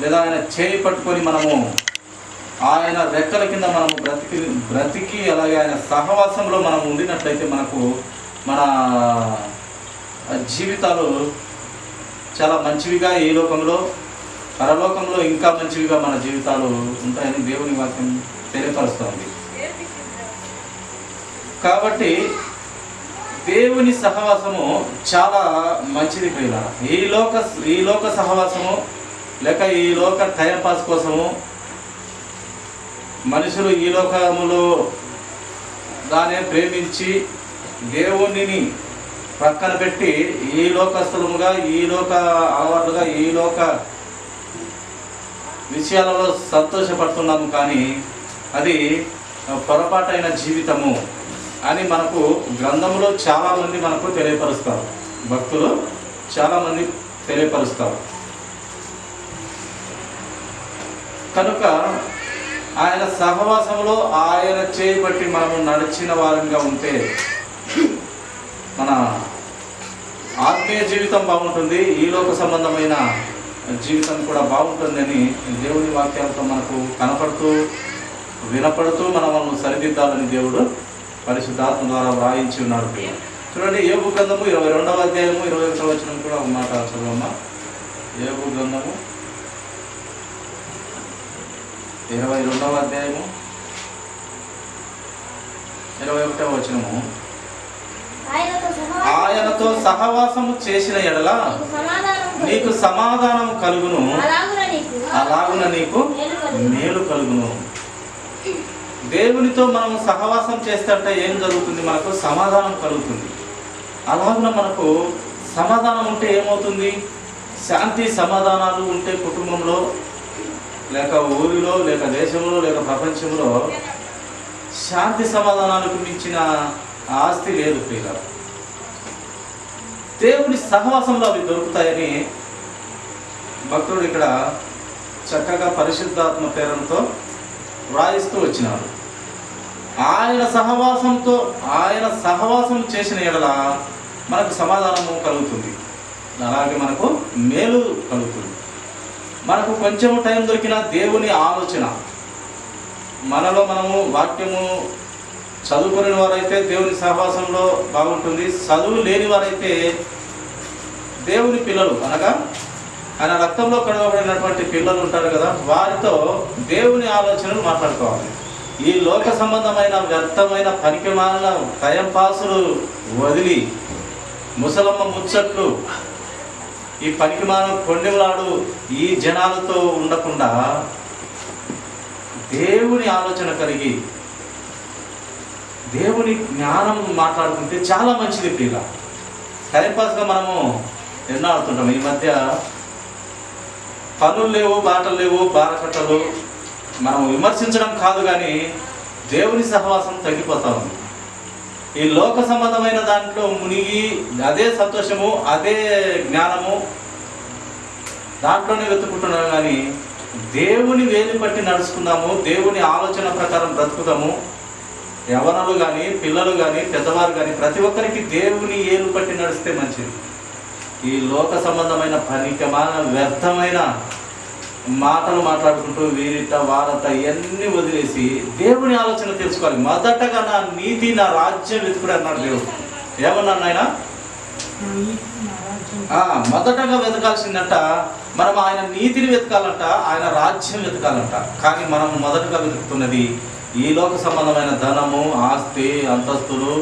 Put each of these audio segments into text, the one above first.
లేదా ఆయన చేయి పట్టుకొని మనము ఆయన రెక్కల కింద మనము బ్రతికి అలాగే ఆయన సహవాసంలో మనం ఉండినట్లయితే మనకు మన జీవితాలు చాలా మంచివిగా ఈ లోకంలో పరలోకంలో ఇంకా మంచివిగా మన జీవితాలు ఉంటాయని దేవుని వాక్యం తెలియపరుస్తుంది. కాబట్టి దేవుని సహవాసము చాలా మంచిది ప్రియులారా. ఈ లోక సహవాసము లేక ఈ లోక టైంపాస్ కోసము మనుషులు ఈ లోకములో దానే ప్రేమించి దేవునిని పక్కన పెట్టి ఈ లోకస్తులముగా ఈ లోక అలవాట్లుగా ఈ లోక విషయాలలో సంతోషపడుతున్నాము. కానీ అది పొరపాటైన జీవితము అని మనకు గ్రంథంలో చాలామంది మనకు తెలియపరుస్తారు, భక్తులు చాలామంది తెలియపరుస్తారు. కనుక ఆయన సహవాసంలో ఆయన చేయబట్టి మనము నడిచిన వారంగా ఉంటే మన ఆత్మీయ జీవితం బాగుంటుంది, ఈ లోక సంబంధమైన జీవితం కూడా బాగుంటుందని దేవుని వాక్యాలతో మనకు కనపడుతూ వినపడుతూ మనల్ని సరిదిద్దాలని దేవుడు పరిశుద్ధాత్మ ద్వారా వ్రాయించి ఉన్నాడు. చూడండి, యోబు గ్రంథము 22వ అధ్యాయము 21వ వచనం కూడా ఒక మాట చదవమ్మా. యోబు గ్రంథము 22వ అధ్యాయము 21వ వచనము. ఆయనతో సహవాసము చేసిన ఎడల నీకు సమాధానం కలుగును, అలాగున నీకు మేలు కలుగును. దేవునితో మనం సహవాసం చేస్తే ఏం జరుగుతుంది? మనకు సమాధానం కలుగుతుంది. అలాగున మనకు సమాధానం ఉంటే ఏమవుతుంది? శాంతి సమాధానాలు ఉంటే కుటుంబంలో లేక ఊరిలో లేక దేశంలో లేక ప్రపంచంలో శాంతి సమాధానాలకు మించిన ఆస్తి లేదు ప్రియులారా. దేవుని సహవాసంలో అవి దొరుకుతాయని భక్తుడు ఇక్కడ చక్కగా పరిశుద్ధాత్మ ప్రేరణతో వ్రాయిస్తూ వచ్చినాడు. ఆయన సహవాసం చేసిన ఎడల మనకు సమాధానము కలుగుతుంది, అలాగే మనకు మేలు కలుగుతుంది. మనకు కొంచెం టైం దొరికిన దేవుని ఆలోచన మనలో మనము వాక్యము చదువుకునే వారైతే దేవుని సహవాసంలో బాగుంటుంది. చదువు లేని వారైతే దేవుని పిల్లలు అనగా ఆయన రక్తంలో కడగబడినటువంటి పిల్లలు ఉంటారు కదా, వారితో దేవుని ఆలోచనలు మాట్లాడుకోవాలి. ఈ లోక సంబంధమైన వ్యర్థమైన పనికిమాలిన టైంపాసులు వదిలి ముసలమ్మ ముచ్చట్లు ఈ పనికిమాలిన కొండెలాడు ఈ జనాలతో ఉండకుండా దేవుని ఆలోచన కలిగి దేవుని జ్ఞానం మాట్లాడుకుంటే చాలా మంచిది ప్రియుల. టైంపాస్గా మనము ఎన్నో ఆడుతుంటాం. ఈ మధ్య పనులు లేవు, బాటలు లేవు, బారకట్టలు మనం విమర్శించడం కాదు, కానీ దేవుని సహవాసం తగ్గిపోతా ఉంది. ఈ లోక సంబంధమైన దాంట్లో మునిగి అదే సంతోషము అదే జ్ఞానము దాంట్లోనే వెతుకుంటున్నాము. కానీ దేవుని వేలు పట్టి నడుచుకుందాము, దేవుని ఆలోచన ప్రకారం బ్రతుకుదాము. యవనలు కానీ పిల్లలు కానీ పెద్దవారు కానీ ప్రతి ఒక్కరికి దేవుని ఏలు పట్టి నడిస్తే మంచిది. ఈ లోక సంబంధమైన పనికిమాలిన వ్యర్థమైన మాటలు మాట్లాడుకుంటూ వీరిట వారట ఇవన్నీ వదిలేసి దేవుని ఆలోచన తెలుసుకోవాలి. మొదటగా నా నీతి నా రాజ్యం వెతుకుడు అన్నాడు దేవుడు. ఏమన్నాడు ఆయన? మొదటగా వెతకాల్సిందంట మనం ఆయన నీతిని వెతకాలంట, ఆయన రాజ్యం వెతకాలంట. కానీ మనం మొదటగా వెతుకుతున్నది ఈ లోక సంబంధమైన ధనము, ఆస్తి, అంతస్తులు,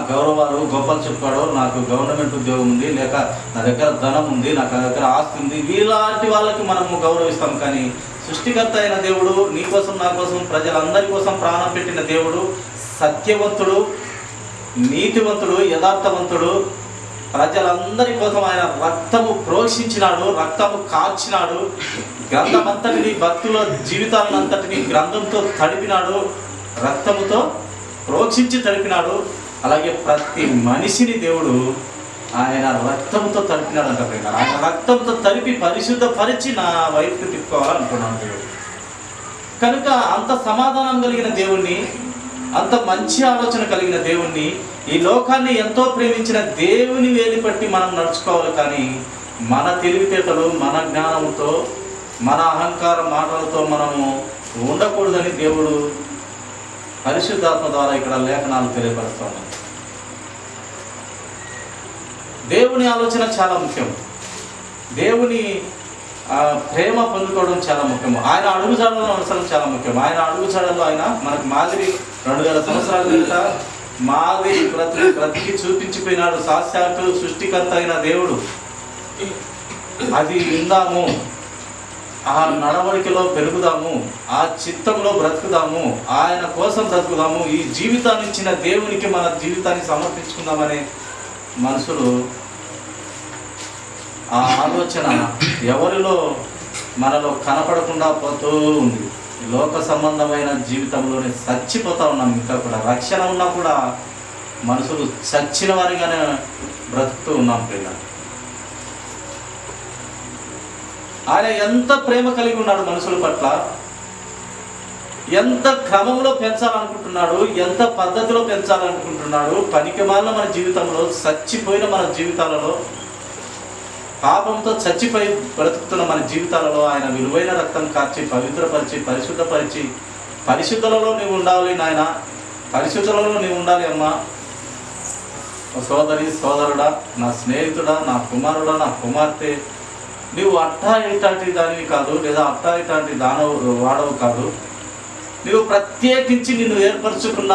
గౌరవాలు, గొప్పలు చెప్పుకోవడం. నాకు గవర్నమెంట్ ఉద్యోగం ఉంది, లేక నా దగ్గర ధనం ఉంది, నాకు దగ్గర ఆస్తి ఉంది, వీలాంటి వాళ్ళకి మనము గౌరవిస్తాం. కానీ సృష్టికర్త అయిన దేవుడు, నీ కోసం నా కోసం ప్రజలందరి కోసం ప్రాణం పెట్టిన దేవుడు, సత్యవంతుడు, నీతివంతుడు, యథార్థవంతుడు, ప్రజలందరి కోసం ఆయన రక్తము ప్రోక్షించినాడు, రక్తము కాచినాడు, గ్రంథమంతటిని భక్తుల జీవితాలంతటిని గ్రంథంతో తడిపినాడు, రక్తముతో ప్రోక్షించి తడిపినాడు. అలాగే ప్రతి మనిషిని దేవుడు ఆయన రక్తంతో తడిపినాడంట. ఆయన రక్తంతో తడిపి పరిశుద్ధపరిచి నా వైపుకి తిప్పుకోవాలనుకున్నాను దేవుడు. కనుక అంత సమాధానం కలిగిన దేవుణ్ణి, అంత మంచి ఆలోచన కలిగిన దేవుణ్ణి, ఈ లోకాన్ని ఎంతో ప్రేమించిన దేవుని వేలి పట్టి మనం నడుచుకోవాలి. కానీ మన తెలివితేటలు మన జ్ఞానంతో మన అహంకార మాటలతో మనము ఉండకూడదని దేవుడు పరిశుద్ధాత్మ ద్వారా ఇక్కడ లేఖనాలు తెలియపరుస్తున్నాయి. దేవుని ఆలోచన చాలా ముఖ్యం. దేవుని ప్రేమ పొందుకోవడం చాలా ముఖ్యం. ఆయన అడుగుజాడలను అనుసరణ చాలా ముఖ్యం. ఆయన అడుగుజాడల్లో ఆయన మనకు మాదిరి 2000 సంవత్సరాల క్రిందట మాదిరి బ్రతికి చూపించిపోయినాడు. సాక్షాత్తు సృష్టికర్త అయిన దేవుడు. అది విందాము, ఆ నడవడికలో పెరుగుదాము, ఆ చిత్తంలో బ్రతుకుదాము, ఆయన కోసం బ్రతుకుదాము, ఈ జీవితాన్ని ఇచ్చిన దేవునికి మన జీవితాన్ని సమర్పించుకుందామనే మనసులు, ఆ ఆలోచన ఎవరిలో మనలో కనపడకుండా పోతూ ఉంది. లోక సంబంధమైన జీవితంలోనే చచ్చిపోతూ ఉన్నాం. ఇంకా కూడా రక్షణ ఉన్నా కూడా మనుషులు చచ్చిన వారిగానే బ్రతుకుతూ ఉన్నాం. పిల్లలు ఆయన ఎంత ప్రేమ కలిగి ఉన్నాడు మనుషుల పట్ల, ఎంత క్రమంలో పెంచాలనుకుంటున్నాడు, ఎంత పద్ధతిలో పెంచాలనుకుంటున్నాడు. పనికిమాలిన మన జీవితంలో, చచ్చిపోయిన మన జీవితాలలో, పాపంతో చచ్చిపోయి బ్రతుకుతున్న మన జీవితాలలో ఆయన విలువైన రక్తం కార్చి పవిత్రపరిచి పరిశుద్ధపరిచి, పరిశుద్ధులలో నీవు ఉండాలి నాయన, పరిశుద్ధులలో నీవు ఉండాలి అమ్మా. సోదరి సోదరుడా, నా స్నేహితుడా, నా కుమారుడా, నా కుమార్తె, నీవు అట్టా ఇటాంటి దానివి కాదు, లేదా అట్టా ఇటాంటి వాడవు కాదు. నీవు ప్రత్యేకించి నిన్ను ఏర్పరచుకున్న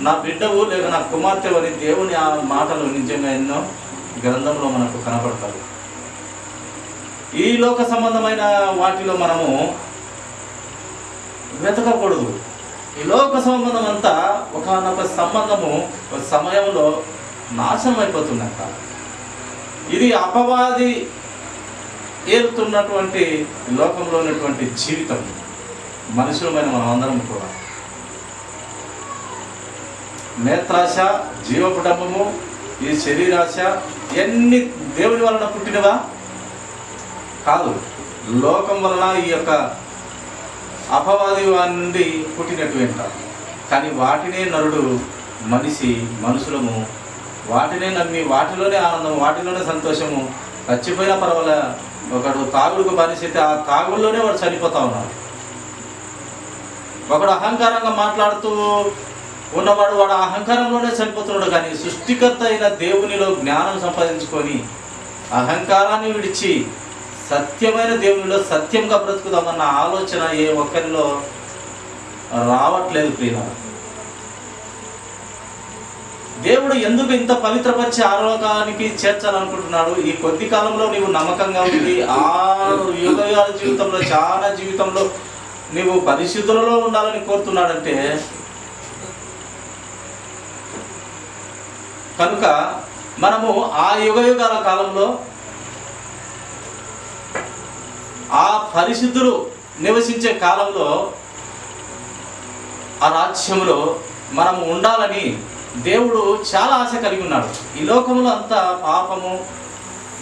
నా బిడ్డవు లేక నా కుమార్తె అని దేవుని ఆ మాటలు నిజంగా ఎన్నో గ్రంథంలో మనకు కనపడతాయి. ఈ లోక సంబంధమైన వాటిలో మనము వెతకకూడదు. ఈ లోక సంబంధం అంతా ఒకనొక సంబంధము ఒక సమయంలో నాశనం అయిపోతుందంట. ఇది అపవాది ఏలుతున్నటువంటి లోకంలో ఉన్నటువంటి జీవితం. మనుషులమైన మనం అందరం కూడా నేత్రాశ, జీవకుటంబము, ఈ శరీరాశ ఎన్ని దేవుని వలన పుట్టినవా కాదు, లోకం వలన ఈ యొక్క అపవాది వారి నుండి పుట్టినటువంటి. కానీ వాటినే నరుడు మనుషులము వాటినే నమ్మి, వాటిలోనే ఆనందం, వాటిలోనే సంతోషము. చచ్చిపోయినా పర్వాలే, ఒకడు తాగుడుకు బానిసైతే ఆ తాగుల్లోనే వాడు చనిపోతా ఉన్నాడు. ఒకడు అహంకారంగా మాట్లాడుతూ ఉన్నవాడు వాడు అహంకారంలోనే చనిపోతున్నాడు. కానీ సృష్టికర్త అయిన దేవునిలో జ్ఞానం సంపాదించుకొని అహంకారాన్ని విడిచి సత్యమైన దేవునిలో సత్యంగా బ్రతుకుదామన్న ఆలోచన ఏ ఒక్కరిలో రావట్లేదు. ప్రియ దేవుడు ఎందుకు ఇంత పవిత్రపరిచి ఆరోగ్యానికి చేర్చాలనుకుంటున్నాడు? ఈ కొద్ది కాలంలో నీవు నమ్మకంగా ఉండి 6 యుగాల జీవితంలో, చాలా జీవితంలో నీవు పరిశుద్ధులలో ఉండాలని కోరుతున్నాడంటే, కనుక మనము ఆ యుగాల కాలంలో ఆ పరిశుద్ధులు నివసించే కాలంలో ఆ రాజ్యంలో మనము ఉండాలని దేవుడు చాలా ఆశ కలిగి ఉన్నాడు. ఈ లోకంలో అంతా పాపము,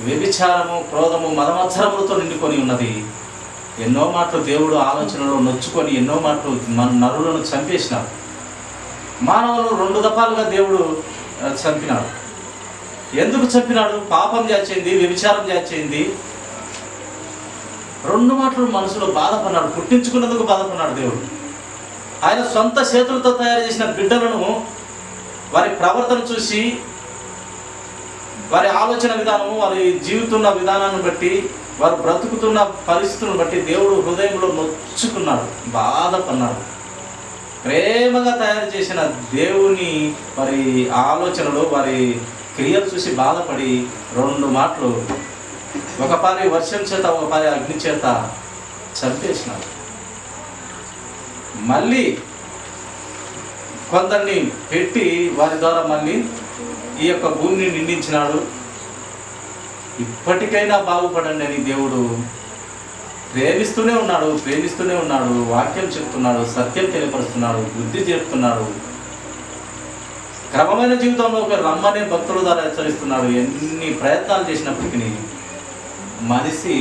వ్యభిచారము, క్రోధము, మదమత్సరములతో నిండుకొని ఉన్నది. ఎన్నో మాటలు దేవుడు ఆలోచనలో నొచ్చుకొని ఎన్నో మాటలు మన నరులను చంపేసినాడు. మానవులను 2 దఫాలుగా దేవుడు చంపినాడు. ఎందుకు చంపినాడు? పాపం చేర్చింది, వ్యభిచారం చేర్చింది. 2 మాటలు మనసులో బాధపడినాడు, పుట్టించుకున్నందుకు బాధపడినాడు దేవుడు. ఆయన సొంత చేతులతో తయారు చేసిన బిడ్డలను వారి ప్రవర్తన చూసి, వారి ఆలోచన విధానము, వారి జీవితున్న విధానాన్ని బట్టి, వారు బ్రతుకుతున్న పరిస్థితులను బట్టి దేవుడు హృదయంలో నొచ్చుకున్నాడు, బాధపడినాడు. ప్రేమగా తయారు చేసిన దేవుని వారి ఆలోచనలు, వారి క్రియలు చూసి బాధపడి 2 మాటలు, ఒక పారి వర్షం చేత, ఒక పారి అగ్ని చేత చంపేసినాడు. మళ్ళీ కొందరిని పెట్టి వారి ద్వారా మళ్ళీ ఈ యొక్క భూమిని నిండించినాడు. ఇప్పటికైనా బాగుపడండి అని దేవుడు ప్రేమిస్తూనే ఉన్నాడు. వాక్యం చెప్తున్నాడు, సత్యం తెలియపరుస్తున్నాడు, బుద్ధి చెప్తున్నాడు. క్రమమైన జీవితంలో ఒక రమ్మనే భక్తుల ద్వారా హెచ్చరిస్తున్నాడు. ఎన్ని ప్రయత్నాలు చేసినప్పటికీ మనిషి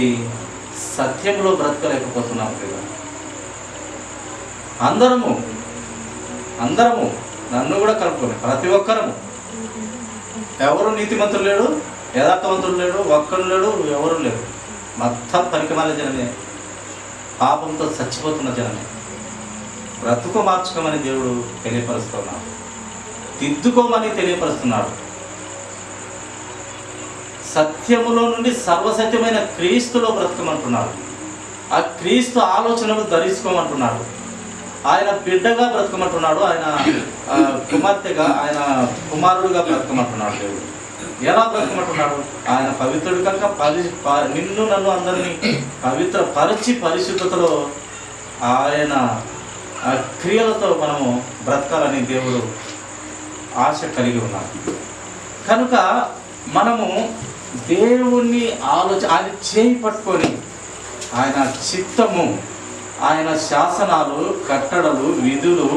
సత్యంలో బ్రతకలేకపోతున్నాం కదా. అందరము నన్ను కూడా కలుపుకొని ప్రతి ఒక్కరము, ఎవరు నీతిమంతులు లేడు, యథార్థవంతుడు లేడు, ఒక్కడు లేడు, ఎవరు లేడు. మొత్తం పనికిమాలిన జనమే. పాపంతో చచ్చిపోతున్న జనమే. బ్రతుకు మార్చుకోమని దేవుడు తెలియపరుస్తున్నాడు, దిద్దుకోమని తెలియపరుస్తున్నాడు. సత్యములో నుండి సర్వసత్యమైన క్రీస్తులో బ్రతకమంటున్నాడు. ఆ క్రీస్తు ఆలోచనలు ధరించుకోమంటున్నాడు. ఆయన బిడ్డగా బ్రతకమంటున్నాడు. ఆయన కుమార్తెగా, ఆయన కుమారుడుగా బ్రతకమంటున్నాడు. దేవుడు ఎలా బ్రతకమంటున్నాడు? ఆయన పవిత్రుడు కనుక నిన్ను నన్ను అందరినీ పవిత్ర పరిచి పరిశుద్ధతలో ఆయన క్రియలతో మనము బ్రతకాలని దేవుడు ఆశ కలిగి ఉన్నాడు. కనుక మనము దేవుణ్ణి ఆయన చేయి పట్టుకొని ఆయన చిత్తము, ఆయన శాసనాలు, కట్టడలు, విధులు,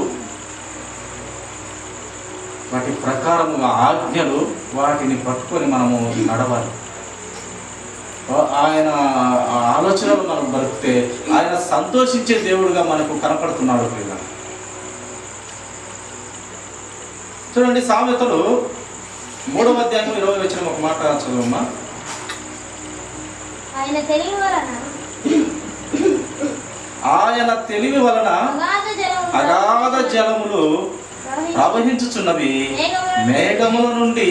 వాటి ప్రకారముగా ఆజ్ఞలు, వాటిని పట్టుకొని మనము నడవాలి. ఆయన ఆలోచనలు మనం బ్రతికితే ఆయన సంతోషించే దేవుడుగా మనకు కనపడుతున్నాడు. చూడండి, సామెతలు 3వ అధ్యాయం 20 వచ్చిన ఒక మాట చదువమ్మా. ఆయన తెలివి వలన అగాధ జలములు ప్రవహించుచున్నవి, మేఘముల నుండి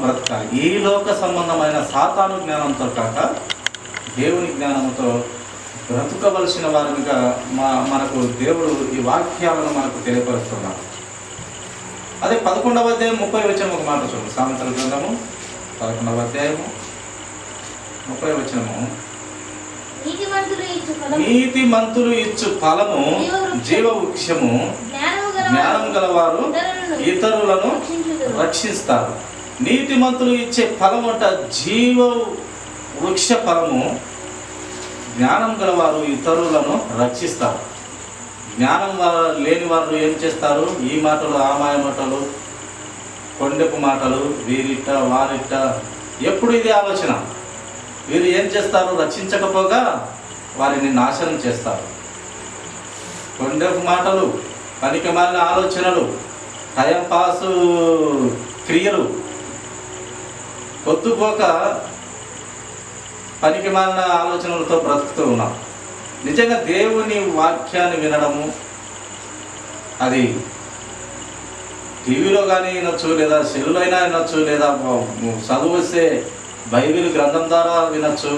బ్రతకాలి. ఈ లోక సంబంధమైన సాతాను జ్ఞానంతో కాక దేవుని జ్ఞానంతో బ్రతకవలసిన వారిగా మనకు దేవుడు ఈ వాక్యాలను మనకు తెలియపరుస్తున్నాడు. అదే 11వ అధ్యాయం 30 వచ్చిన ఒక మాట చూడండి. సామెతల గ్రంథము 11వ అధ్యాయము 30 వచనము. నీతిమంతులు ఇచ్చు ఫలము జీవ వృక్షము, జ్ఞానం గలవారు ఇతరులను రక్షిస్తారు. నీతిమంతులు ఇచ్చే ఫలము అంట జీవ వృక్ష ఫలము. జ్ఞానం గలవారు ఇతరులను రక్షిస్తారు. జ్ఞానం లేని వారు ఏం చేస్తారు? ఈ మాటలు, ఆ మాయ మాటలు, కొండెపు మాటలు, వీరిట్ట వారిట్ట, ఎప్పుడు ఇది ఆలోచన. వీరు ఏం చేస్తారు? రక్షించకపోగా వారిని నాశనం చేస్తారు. కొండెపు మాటలు, పనికిమాలిన ఆలోచనలు, టైంపాసు క్రియలు, పొద్దుపోక పనికిమాలిన ఆలోచనలతో బ్రతుకుతూ ఉన్నాం. నిజంగా దేవుని వాక్యాన్ని వినడము, అది టీవీలో కానీ వినొచ్చు, లేదా సెల్లులో అయినా వినొచ్చు, లేదా చదువు వస్తే బైబిల్ గ్రంథం ద్వారా వినొచ్చు.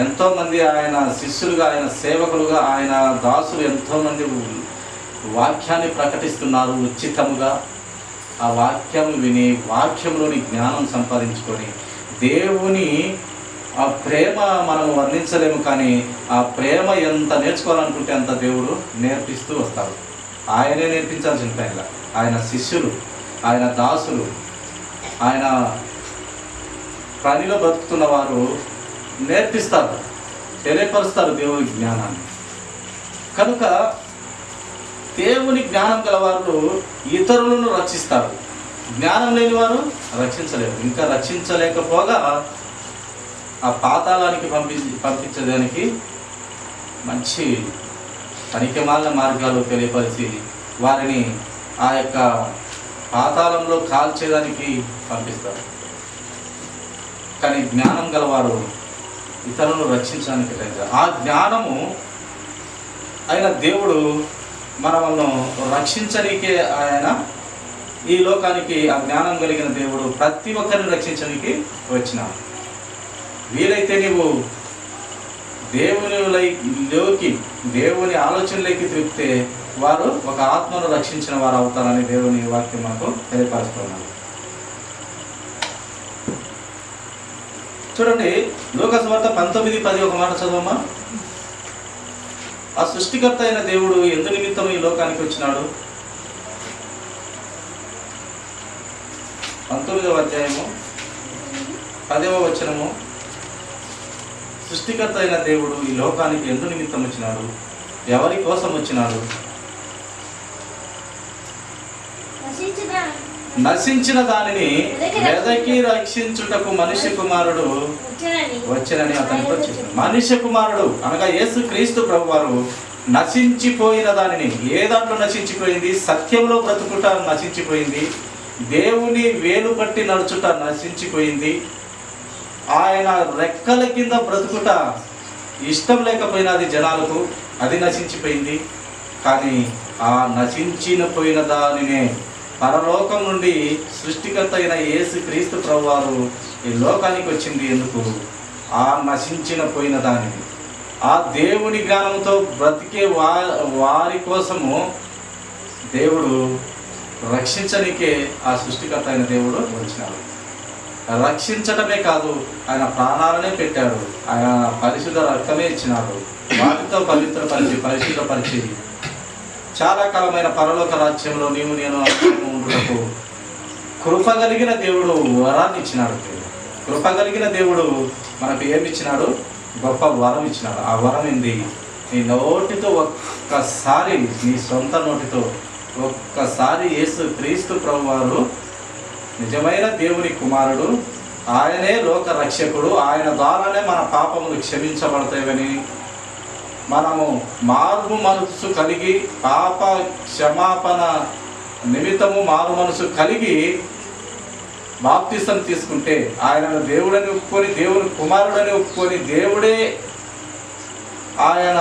ఎంతోమంది ఆయన శిష్యులుగా, ఆయన సేవకులుగా, ఆయన దాసులు ఎంతోమంది వాక్యాన్ని ప్రకటిస్తున్నారు ఉచితముగా. ఆ వాక్యం విని వాక్యంలోని జ్ఞానం సంపాదించుకొని దేవుని ఆ ప్రేమ మనం వర్ణించలేము, కానీ ఆ ప్రేమ ఎంత నేర్చుకోవాలనుకుంటే అంత దేవుడు నేర్పిస్తూ వస్తాడు. ఆయనే నేర్పించాల్సిన పైన ఆయన శిష్యులు, ఆయన దాసులు, ఆయన పనిలో బ్రతుకుతున్న వారు నేర్పిస్తారు, తెలియపరుస్తారు దేవుని జ్ఞానాన్ని. కనుక దేవుని జ్ఞానం గలవారు ఇతరులను రక్షిస్తారు. జ్ఞానం లేని వారు రక్షించలేరు. ఇంకా రక్షించలేకపోగా ఆ పాతాళానికి పంపించడానికి మంచి పనికిమాలిన మార్గాలు తెలియపరిచి వారిని ఆ యొక్క పాతాళంలో కాల్చేదానికి పంపిస్తారు. కానీ జ్ఞానం గలవారు ఇతరులను రక్షించడానికి లేదు. ఆ జ్ఞానము అయిన దేవుడు మనల్ని రక్షించడానికే ఆయన ఈ లోకానికి ఆ జ్ఞానం కలిగిన దేవుడు ప్రతి ఒక్కరిని రక్షించడానికి వచ్చినాడు. వీలైతే నీవు దేవుని ఆలోచనలోకి తిరిగితే వారు ఒక ఆత్మను రక్షించిన వారు అవుతారని దేవుని వాక్యం మనకు తెలియపరుస్తున్నారు. చూడండి, లూకాసు వార్త 19:10 ఒక మాట చదవమ్మా. ఆ సృష్టికర్త అయిన దేవుడు ఎందు నిమిత్తం ఈ లోకానికి వచ్చినాడు? 19వ అధ్యాయము 10వ వచనము. సృష్టికర్త అయిన దేవుడు ఈ లోకానికి ఎందు నిమిత్తం వచ్చినాడు? ఎవరి కోసం వచ్చినాడు? నశించిన దానిని వెదకి రక్షించుటకు మనిషి కుమారుడు వచ్చనని అతనికి వచ్చింది. మనిషి కుమారుడు అనగా యేసు క్రీస్తు ప్రభువారు నశించిపోయిన దానిని, ఏ దాంట్లో నశించిపోయింది? సత్యంలో బ్రతుకుట నశించిపోయింది, దేవుని వేలు పట్టి నడుచుట నశించిపోయింది, ఆయన రెక్కల కింద బ్రతుకుట ఇష్టం లేకపోయినా అది జనాలకు, అది నశించిపోయింది. కానీ ఆ నశించిన పోయిన దానినే పరలోకం నుండి సృష్టికర్త అయిన యేసు క్రీస్తు ప్రభువారు ఈ లోకానికి వచ్చింది ఎందుకు? ఆ నశించిన పోయిన దానిని, ఆ దేవుని జ్ఞానంతో బ్రతికే వారి కోసము దేవుడు రక్షించనికే ఆ సృష్టికర్త అయిన దేవుడు వచ్చినాడు. రక్షించటమే కాదు, ఆయన ప్రాణాలనే పెట్టాడు, ఆయన పరిశుద్ధ రక్తమే ఇచ్చినాడు. వాటితో పవిత్రపరిచి పరిశుద్ధపరిచి చాలా కాలమైన పరలోక రాజ్యంలో నీవు నేను ఉండుటకు కృప కలిగిన దేవుడు వరాన్ని ఇచ్చినాడు. కృప కలిగిన దేవుడు మనకు ఏమి ఇచ్చినాడు? గొప్ప వరం ఇచ్చినాడు. ఆ వరం ఏంది? నీ నోటితో ఒక్కసారి, నీ సొంత నోటితో ఒక్కసారి యేసు క్రీస్తు ప్రభువారు నిజమైన దేవుని కుమారుడు, ఆయనే లోక రక్షకుడు, ఆయన ద్వారానే మన పాపములు క్షమించబడతాయని మనము మారు మనసు కలిగి పాప క్షమాపణ నిమిత్తము మారు మనసు కలిగి బాప్తిసం తీసుకుంటే, ఆయనను దేవుడని ఒప్పుకొని, దేవుని కుమారుడని ఒప్పుకొని, దేవుడే ఆయన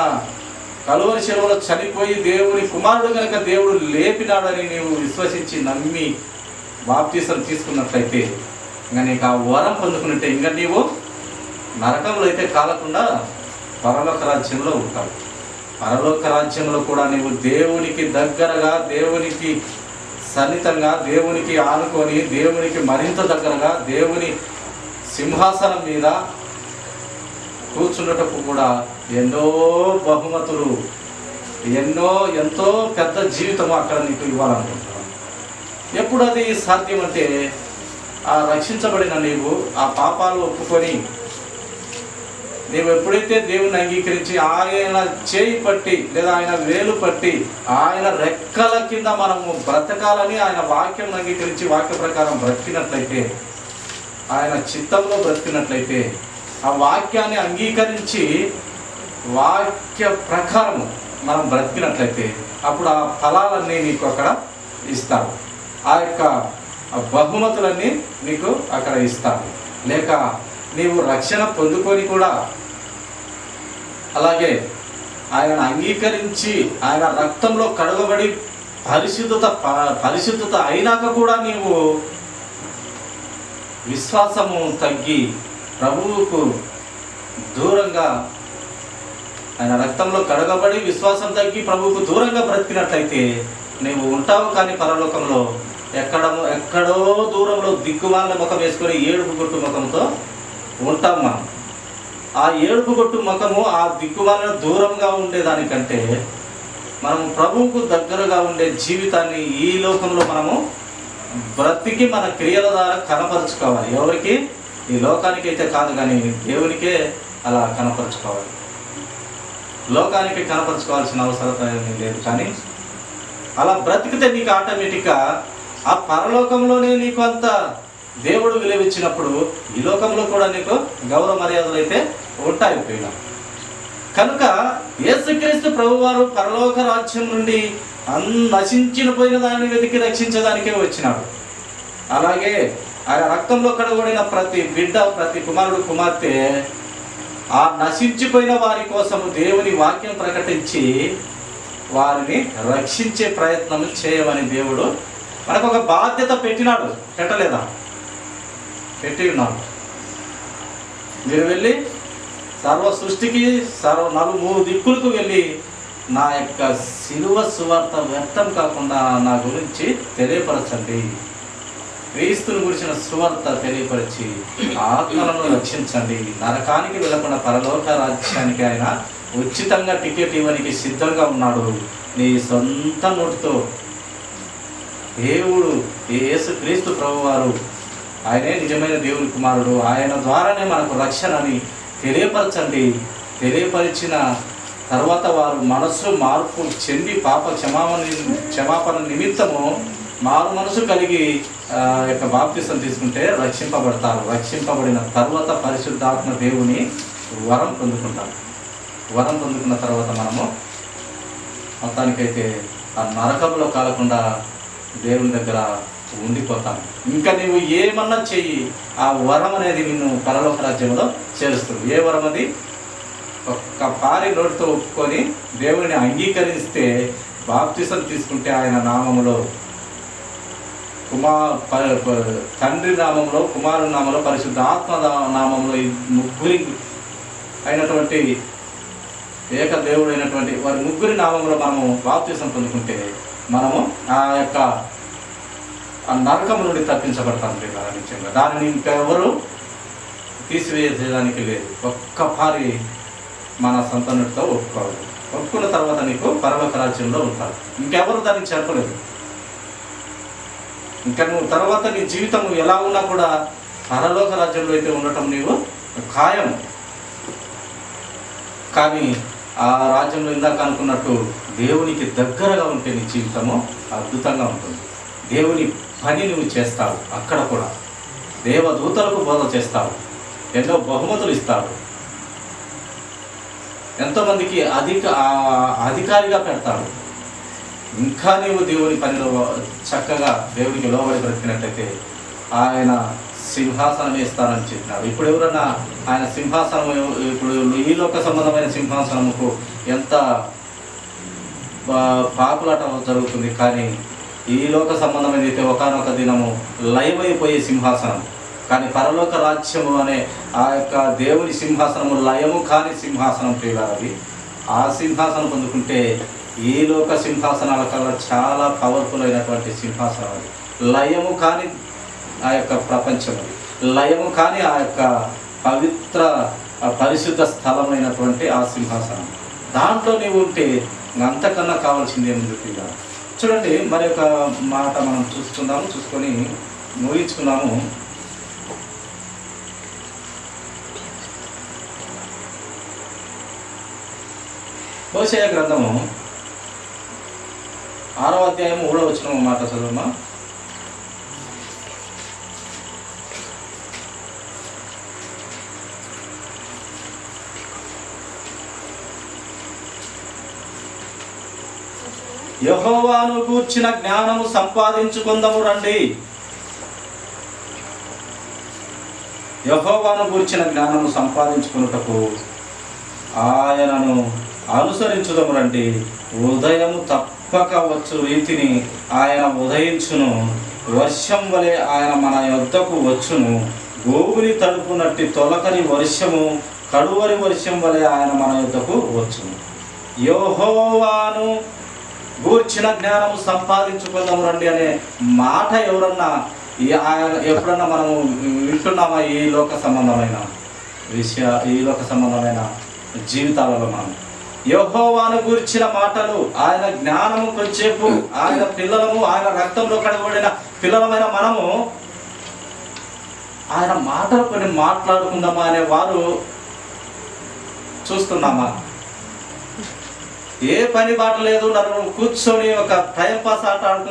కలువరి శిలువలో చనిపోయి దేవుని కుమారుడు కనుక దేవుడు లేపినాడని నీవు విశ్వసించి నమ్మి బాప్తిసం తీసుకున్నట్లయితే ఇంకా నీకు ఆ వరం పొందుకున్నట్టే ఇంకా నీవు నరకంలో అయితే కాలకుండా పరలోక రాజ్యంలో ఉంటావు. పరలోక రాజ్యంలో కూడా నీవు దేవునికి దగ్గరగా, దేవునికి సన్నిహితంగా, దేవునికి ఆనుకొని, దేవునికి మరింత దగ్గరగా, దేవుని సింహాసనం మీద కూర్చున్నటకు కూడా ఎన్నో బహుమతులు, ఎంతో పెద్ద జీవితం అక్కడ నీకు ఇవ్వాలనుకుంటున్నాను. ఎప్పుడు అది సాధ్యం అంటే, ఆ రక్షించబడిన నీవు ఆ పాపాలు ఒప్పుకొని నీవు ఎప్పుడైతే దేవుని అంగీకరించి ఆయన చేయి పట్టి లేదా ఆయన వేలు పట్టి ఆయన రెక్కల కింద మనము బ్రతకాలని ఆయన వాక్యం అంగీకరించి వాక్య ప్రకారం బ్రతికినట్లయితే, ఆయన చిత్తంలో బ్రతికినట్లయితే, ఆ వాక్యాన్ని అంగీకరించి వాక్య ప్రకారము మనం బ్రతికినట్లయితే అప్పుడు ఆ ఫలాలన్నీ నీకు అక్కడ ఇస్తారు. ఆ యొక్క బహుమతులన్నీ నీకు అక్కడ ఇస్తారు. లేక నీవు రక్షణ పొందుకొని కూడా అలాగే ఆయనను అంగీకరించి ఆయన రక్తంలో కడగబడి పరిశుద్ధత అయినాక కూడా నీవు విశ్వాసము తగ్గి ప్రభువుకు దూరంగా, ఆయన రక్తంలో కడగబడి విశ్వాసం తగ్గి ప్రభువుకు దూరంగా బ్రతికినట్లయితే నీవు ఉంటావు. కానీ పరలోకంలో ఎక్కడో దూరంలో దిక్కుమాలిన ముఖం వేసుకొని ఏడుపు కొట్టు ముఖంతో ఉంటాం మనం. ఆ ఏడుపు కొట్టు ముఖము ఆ దిక్కుమాలిన దూరంగా ఉండేదానికంటే మనం ప్రభువుకు దగ్గరగా ఉండే జీవితాన్ని ఈ లోకంలో మనము బ్రతికి మన క్రియల ద్వారా కనపరుచుకోవాలి. ఎవరికి? ఈ లోకానికి అయితే కాదు, కానీ దేవునికే అలా కనపరుచుకోవాలి. లోకానికి కనపరుచుకోవాల్సిన అవసరం ఏమీ లేదు. కానీ అలా బ్రతికితే నీకు ఆటోమేటిక్గా ఆ పరలోకంలోనే నీకు అంత దేవుడు విలువిచ్చినప్పుడు ఈ లోకంలో కూడా నీకు గౌరవ మర్యాదలు అయితే ఉంటాయి. కనుక యేసుక్రీస్తు ప్రభువారు పరలోక రాజ్యం నుండి నశించిన పోయిన దానిని వెతికి రక్షించడానికే వచ్చినాడు. అలాగే ఆయన రక్తంలో కడగబడిన ప్రతి బిడ్డ, ప్రతి కుమారుడు కుమార్తె ఆ నశించిపోయిన వారి కోసము దేవుని వాక్యం ప్రకటించి వారిని రక్షించే ప్రయత్నం చేయమని దేవుడు మనకు ఒక బాధ్యత పెట్టినాడు. పెట్టలేదా? పెట్టి ఉన్నాడు. మీరు వెళ్ళి సర్వ సృష్టికి నలుమూడు దిక్కులకు వెళ్ళి నా యొక్క శిలువ సువార్త వ్యర్థం కాకుండా నా గురించి తెలియపరచండి. క్రీస్తుని గురించిన సువార్త తెలియపరిచి ఆత్మలను రక్షించండి. నరకానికి వెళ్ళకుండా పరలోక రాజ్యానికి ఆయన ఉచితంగా టికెట్ ఇవ్వడానికి సిద్ధంగా ఉన్నాడు. నీ సొంత నోటితో దేవుడు యేసుక్రీస్తు ప్రభువారు ఆయనే నిజమైన దేవుని కుమారుడు, ఆయన ద్వారానే మనకు రక్షణ అని తెలియపరచండి. తెలియపరిచిన తర్వాత వారు మనస్సు మార్పు చెంది పాప క్షమాపణ నిమిత్తము మారు మనసు కలిగి యొక్క బాప్తిసం తీసుకుంటే రక్షింపబడతారు. రక్షింపబడిన తర్వాత పరిశుద్ధాత్మ దేవుని వరం పొందుకుంటారు. వరం పొందుకున్న తర్వాత మనము మొత్తానికైతే ఆ నరకంలో కాలకుండా దేవుని దగ్గర ఉండిపోతాం. ఇంకా నీవు ఏమన్నా చెయ్యి, ఆ వరం అనేది నిన్ను పరలోక రాజ్యంలో చేరుస్తుంది. ఏ వరం అది? ఒక్కపారి నోటితో ఒప్పుకొని దేవుని అంగీకరిస్తే, బాప్తిసం తీసుకుంటే ఆయన నామములో, తండ్రి నామంలో, కుమారుని నామంలో, పరిశుద్ధ ఆత్మ నామంలో ఈ ముగ్గురి అయినటువంటి ఏక దేవుడు అయినటువంటి వారి ముగ్గురి నామంలో మనము బాప్తిసం పొందుకుంటే మనము ఆ యొక్క నరకము నుండి తప్పించబడతాం. నిజంగా దానిని ఇంకెవరు తీసివేసేదానికి లేదు. ఒక్కపారి మన సంతానంతో ఒప్పుకోవాలి. ఒప్పుకున్న తర్వాత నీకు పరలోక రాజ్యంలో ఉంటారు. ఇంకెవరు దానికి చెప్పలేదు. ఇంకా నువ్వు తర్వాత నీ జీవితం ఎలా ఉన్నా కూడా పరలోక రాజ్యంలో అయితే ఉండటం నీవు ఖాయం. కానీ ఆ రాజ్యంలో ఇందాక అనుకున్నట్టు దేవునికి దగ్గరగా ఉంటే నీ జీవితము అద్భుతంగా ఉంటుంది. దేవుని పని నువ్వు చేస్తావు. అక్కడ కూడా దేవదూతలకు బోధ చేస్తావు, ఎన్నో బహుమతులు ఇస్తావు, ఎంతోమందికి అధికారిగా పెడతాడు. ఇంకా నీవు దేవుని పనిలో చక్కగా దేవునికి లోబడి బ్రతికినట్టయితే ఆయన సింహాసనం వేస్తానని చెప్పినాడు. ఇప్పుడు ఎవరన్నా ఆయన సింహాసనం, ఇప్పుడు ఈ లోక సంబంధమైన సింహాసనముకు ఎంత పాకులాట జరుగుతుంది. కానీ ఈ లోక సంబంధమైన అయితే ఒకనొక దినము లయమైపోయే సింహాసనం. కానీ పరలోక రాజ్యము అనే ఆ యొక్క దేవుని సింహాసనము లయము కాని సింహాసనం ప్రియులారది. ఆ సింహాసనం పొందుకుంటే ఈ లోక సింహాసనాల కల్లా చాలా పవర్ఫుల్ అయినటువంటి సింహాసనం అది. లయము కాని ఆ యొక్క ప్రపంచం, అది లయము కాని ఆ యొక్క పవిత్ర పరిశుద్ధ స్థలమైనటువంటి ఆ సింహాసనం. దాంట్లో నీవు ఉంటే అంతకన్నా కావాల్సింది ఏముంది ప్రియులారా. చూడండి, మరి ఒక మాట మనం చూసుకొని ముగించుకున్నాము. హోషేయ గ్రంథము 6వ అధ్యాయము 3వ వచనం మాట చదువుమా. యెహోవాను గూర్చిన జ్ఞానము సంపాదించుకుందాము రండి. యెహోవాను గూర్చిన జ్ఞానము సంపాదించుకున్నటకు ఆయనను అనుసరించుదాము రండి. ఉదయము తప్పక వచ్చు రీతిని ఆయన ఉదయించును, వర్షం వలె ఆయన మన యొద్దకు వచ్చును. గోవుని తడుపునట్టి తొలకరి వర్షము, కడువరి వర్షం వలె ఆయన మన యొద్దకు వచ్చును. యెహోవాను గూర్చిన జ్ఞానము సంపాదించుకుందాము రండి అనే మాట ఎప్పుడన్నా మనము వింటున్నామా? ఈ లోక సంబంధమైన ఈ లోక సంబంధమైన జీవితాలలో మనం యెహోవాను గూర్చిన మాటలు, ఆయన జ్ఞానము కొంచెంసేపు, ఆయన పిల్లలము, ఆయన రక్తంలో కడగబడిన పిల్లలమైన మనము ఆయన మాటలు కొన్ని మాట్లాడుకుందామా అనే వారు చూస్తున్నామా? ఏ పని బాట లేదు, నన్ను కూర్చొని ఒక టైం పాస్ ఆట ఆడుకుందాం.